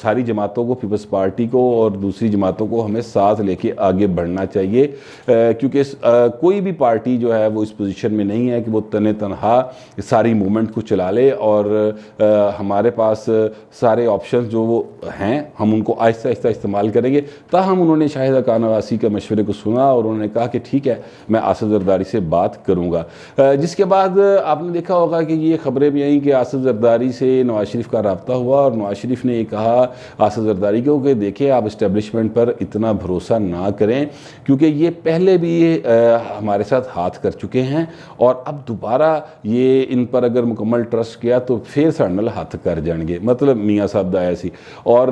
ساری جماعتوں کو، پیپلز پارٹی کو اور دوسری جماعتوں کو ہمیں ساتھ لے کے آگے بڑھنا چاہیے، کیونکہ کوئی بھی پارٹی جو ہے وہ اس پوزیشن میں نہیں ہے کہ وہ تنہا ساری موومنٹ کو چلا لے، اور ہمارے پاس سارے آپشنز جو وہ ہیں ہم ان کو آہستہ آہستہ استعمال کریں گے۔ تاہم انہوں نے شاہدہ خان عباسی کا مشورے کو سنا اور انہوں نے کہا کہ ٹھیک ہے میں آصف زرداری سے بات کروں گا، جس کے بعد آپ نے دیکھا ہوگا کہ یہ خبریں بھی آئیں کہ آصف زرداری سے نواز شریف کا رابطہ ہوا، اور نواز شریف نے یہ کہا آصف زرداری کو کہ دیکھیں آپ اسٹیبلشمنٹ پر اتنا بھروسہ نہ کریں، کیونکہ یہ پہلے بھی ہمارے ساتھ ہاتھ کر چکے ہیں، اور اب دوبارہ یہ ان پر اگر مکمل ٹرسٹ کیا تو پھر ساڈے ہاتھ کر جان گے، مطلب میاں صاحب دا آیا سی۔ اور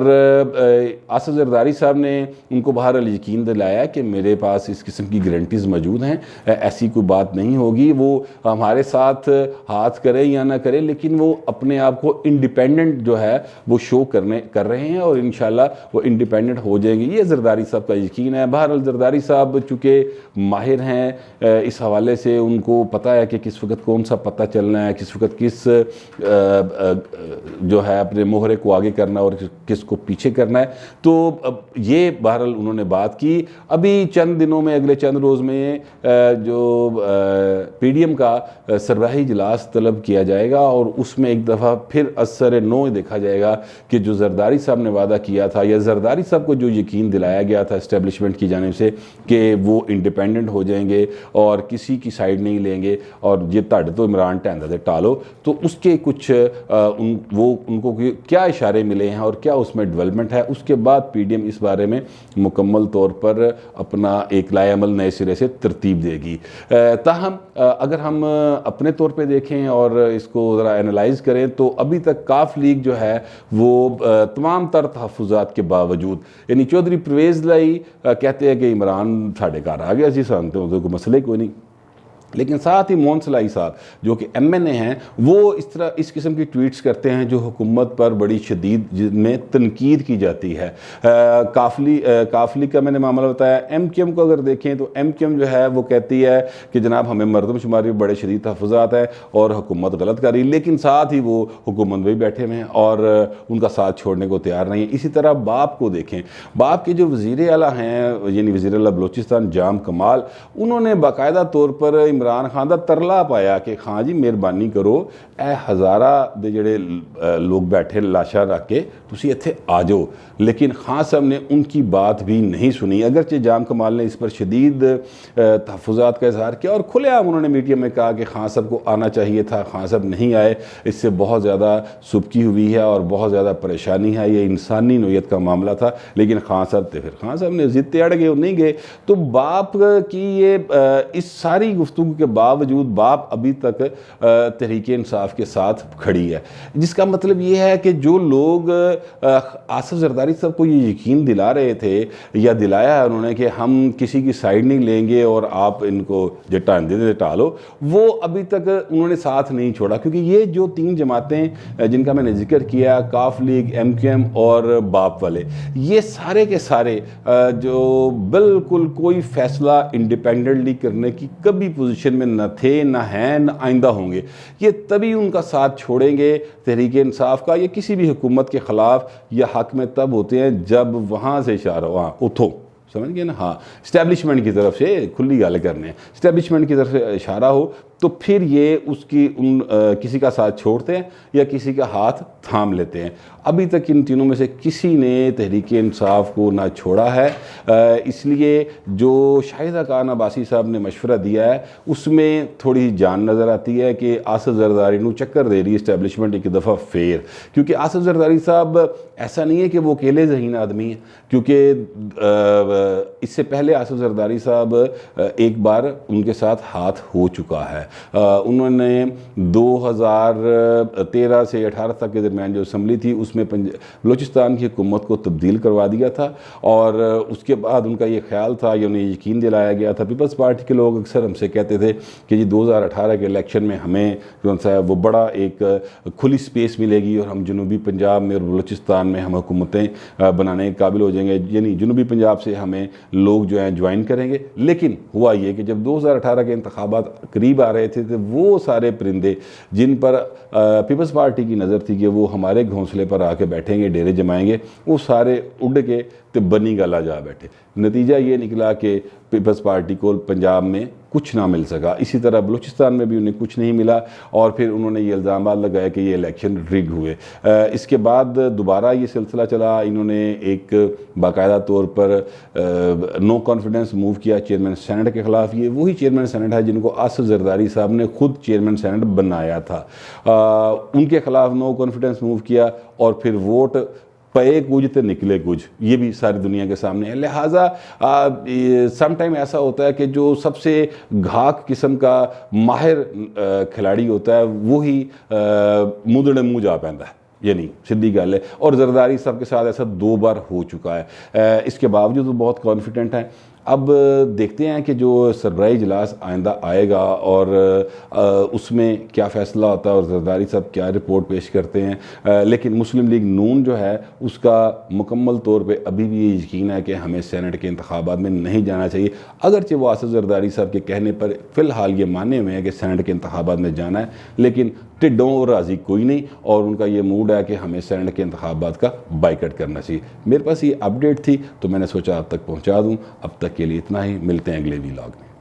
آصف زرداری صاحب نے ان کو بہرحال یقین دلایا کہ میرے پاس اس قسم کی گارنٹیز موجود ہیں، ایسی کوئی بات نہیں ہوگی، وہ ہمارے ساتھ ہاتھ کرے یا نہ کرے لیکن وہ اپنے آپ کو انڈیپینڈنٹ جو ہے وہ شو کر رہے ہیں، اور انشاءاللہ وہ انڈیپینڈنٹ ہو جائیں گے، یہ زرداری صاحب کا یقین ہے۔ بہرحال زرداری صاحب چونکہ ماہر ہیں اس حوالے سے، ان کو پتہ ہے کہ کس وقت کون سا پتہ چلنا ہے، کس وقت کس جو ہے اپنے مہرے کو آگے کرنا اور کس کو پیچھے کرنا ہے، تو یہ بہرحال انہوں نے بات کی۔ ابھی چند دنوں میں، اگلے چند روز میں جو پی ڈی ایم کا سربراہی اجلاس طلب کیا جائے گا، اور اس میں ایک دفعہ پھر اثر نو دیکھا جائے گا کہ جو زرداری صاحب نے وعدہ کیا تھا، یا زرداری صاحب کو جو یقین دلایا گیا تھا اسٹیبلشمنٹ کی جانب سے کہ وہ انڈیپینڈنٹ ہو جائیں گے اور کسی کی سائیڈ نہیں لیں گے، اور یہ تاڑ تو عمران ٹیندا دے ٹالو، تو اس کے کچھ ان کو کیا اشارے ملے ہیں اور کیا اس میں ڈیولپمنٹ ہے، اس کے بعد پی ڈی ایم اس بارے میں مکمل طور پر اپنا ایک لائے عمل نئے سرے سے ترتیب دے گی۔ تاہم اگر ہم اپنے طور پہ دیکھیں اور اس کو ذرا اینالائز کریں تو ابھی تک کاف لیگ جو ہے وہ تمام تر تحفظات کے باوجود، یعنی چودھری پرویز لائی کہتے ہیں کہ عمران ساڑھے گھر آ گیا جی سانتے ہیں، کوئی مسئلہ کوئی نہیں، لیکن ساتھ ہی مون سلائی صاحب جو کہ ایم این اے ہیں، وہ اس قسم کی ٹویٹس کرتے ہیں جو حکومت پر بڑی شدید میں تنقید کی جاتی ہے۔ کافلی کا میں نے معاملہ بتایا۔ ایم کیو ایم کو اگر دیکھیں تو ایم کیو ایم جو ہے وہ کہتی ہے کہ جناب ہمیں مردم شماری میں بڑے شدید تحفظات ہیں اور حکومت غلط کر رہی، لیکن ساتھ ہی وہ حکومت میں بیٹھے ہوئے ہیں اور ان کا ساتھ چھوڑنے کو تیار نہیں ہے۔ اسی طرح باپ کو دیکھیں، باپ کے جو وزیر اعلیٰ ہیں، یعنی وزیر اعلیٰ بلوچستان جام کمال، انہوں نے باقاعدہ طور پر عمران خان دا ترلا پایا کہ خان جی مہربانی کرو، اے ہزارہ دے جڑے لوگ بیٹھے لاشاں رکھ کے تسی ایتھے آ جاؤ، لیکن خان صاحب نے ان کی بات بھی نہیں سنی، اگرچہ جام کمال نے اس پر شدید تحفظات کا اظہار کیا، اور کھلے عام انہوں نے میڈیا میں کہا کہ خان صاحب کو آنا چاہیے تھا، خان صاحب نہیں آئے، اس سے بہت زیادہ سبکی ہوئی ہے اور بہت زیادہ پریشانی ہے، یہ انسانی نوعیت کا معاملہ تھا، لیکن خان صاحب تھے، پھر خان صاحب نے ضد تے اڑ گئے اور نہیں گئے۔ تو باپ کی یہ اس ساری گفتگو کے باوجود باپ ابھی تک تحریک انصاف کے ساتھ کھڑی ہے، جس کا مطلب یہ ہے کہ جو لوگ آصف زرداری صاحب کو یہ یقین دلا رہے تھے یا دلایا ہے انہوں نے کہ ہم کسی کی سائیڈ نہیں لیں گے اور آپ ان کو جٹان دے ٹالو، وہ ابھی تک انہوں نے ساتھ نہیں چھوڑا، کیونکہ یہ جو تین جماعتیں جن کا میں نے ذکر کیا، کاف لیگ، ایم کیو ایم اور باپ والے، یہ سارے کے سارے جو بالکل کوئی فیصلہ انڈیپینڈنٹلی کرنے کی کبھی پوزیشن میں نہ تھے، نہ ہیں، نہ آئندہ ہوں گے، یہ تبھی ان کا ساتھ چھوڑیں گے تحریک انصاف کا یا کسی بھی حکومت کے خلاف یا حق میں تب ہوتے ہیں جب وہاں سے اشارہ وہاں اتھو، سمجھ گئے نا، ہاں اسٹیبلشمنٹ کی طرف سے کھلی گال کرنے ہیں، اسٹیبلشمنٹ کی طرف سے اشارہ ہو تو پھر یہ اس کی کسی کا ساتھ چھوڑتے ہیں یا کسی کا ہاتھ تھام لیتے ہیں۔ ابھی تک ان تینوں میں سے کسی نے تحریک انصاف کو نہ چھوڑا ہے، اس لیے جو شاہدہ خان عباسی صاحب نے مشورہ دیا ہے اس میں تھوڑی جان نظر آتی ہے کہ آصف زرداری نو چکر دے رہی اسٹیبلشمنٹ ایک دفعہ پھر، کیونکہ آصف زرداری صاحب ایسا نہیں ہے کہ وہ اکیلے ذہین آدمی ہیں، کیونکہ اس سے پہلے آصف زرداری صاحب ایک بار ان کے ساتھ ہاتھ ہو چکا ہے، انہوں نے 2013 سے 18 تک کے درمیان جو اسمبلی تھی اس میں بلوچستان کی حکومت کو تبدیل کروا دیا تھا، اور اس کے بعد ان کا یہ خیال تھا یا انہیں یقین دلایا گیا تھا، پیپلز پارٹی کے لوگ اکثر ہم سے کہتے تھے کہ جی 2018 کے الیکشن میں ہمیں جو ہے وہ بڑا ایک کھلی سپیس ملے گی اور ہم جنوبی پنجاب میں اور بلوچستان میں ہم حکومتیں بنانے کے قابل ہو جائیں گے، یعنی جنوبی پنجاب سے ہمیں لوگ جو ہیں جوائن کریں گے، لیکن ہوا یہ کہ جب 2018 کے انتخابات قریب آ رہے تھے وہ سارے پرندے جن پر پیپلز پارٹی کی نظر تھی کہ وہ ہمارے گھونسلے پر آ کے بیٹھیں گے، ڈیرے جمائیں گے، وہ سارے اڑ کے تو بنی گالا جا بیٹھے۔ نتیجہ یہ نکلا کہ پیپلز پارٹی کو پنجاب میں کچھ نہ مل سکا، اسی طرح بلوچستان میں بھی انہیں کچھ نہیں ملا، اور پھر انہوں نے یہ الزامات لگائے کہ یہ الیکشن رگ ہوئے۔ اس کے بعد دوبارہ یہ سلسلہ چلا، انہوں نے ایک باقاعدہ طور پر نو کانفیڈنس موو کیا چیئرمین سینٹ کے خلاف۔ یہ وہی چیئرمین سینٹ ہے جن کو آصف زرداری صاحب نے خود چیئرمین سینٹ بنایا تھا، ان کے خلاف نو کانفیڈنس موو کیا، اور پھر ووٹ پے کچھ تے نکلے کچھ، یہ بھی ساری دنیا کے سامنے ہے۔ لہٰذا سم ٹائم ایسا ہوتا ہے کہ جو سب سے گھاک قسم کا ماہر کھلاڑی ہوتا ہے وہی مدڑے منہ جا پیندا ہے، یعنی سیدھی گل ہے، اور زرداری صاحب کے ساتھ ایسا 2 بار ہو چکا ہے۔ اس کے باوجود وہ بہت کانفیڈنٹ ہیں۔ اب دیکھتے ہیں کہ جو سربراہی اجلاس آئندہ آئے گا اور اس میں کیا فیصلہ ہوتا ہے اور زرداری صاحب کیا رپورٹ پیش کرتے ہیں، لیکن مسلم لیگ نون جو ہے اس کا مکمل طور پہ ابھی بھی یہ یقین ہے کہ ہمیں سینٹ کے انتخابات میں نہیں جانا چاہیے، اگرچہ وہ آصف زرداری صاحب کے کہنے پر فی الحال یہ مانے ہوئے ہیں کہ سینٹ کے انتخابات میں جانا ہے، لیکن ٹڈوں اور راضی کوئی نہیں، اور ان کا یہ موڈ ہے کہ ہمیں سینٹ کے انتخابات کا بائیکاٹ کرنا چاہیے۔ میرے پاس یہ اپڈیٹ تھی تو میں نے سوچا اب تک پہنچا دوں۔ اب تک کے لیے اتنا ہی، ملتے ہیں اگلے ویلاگ میں۔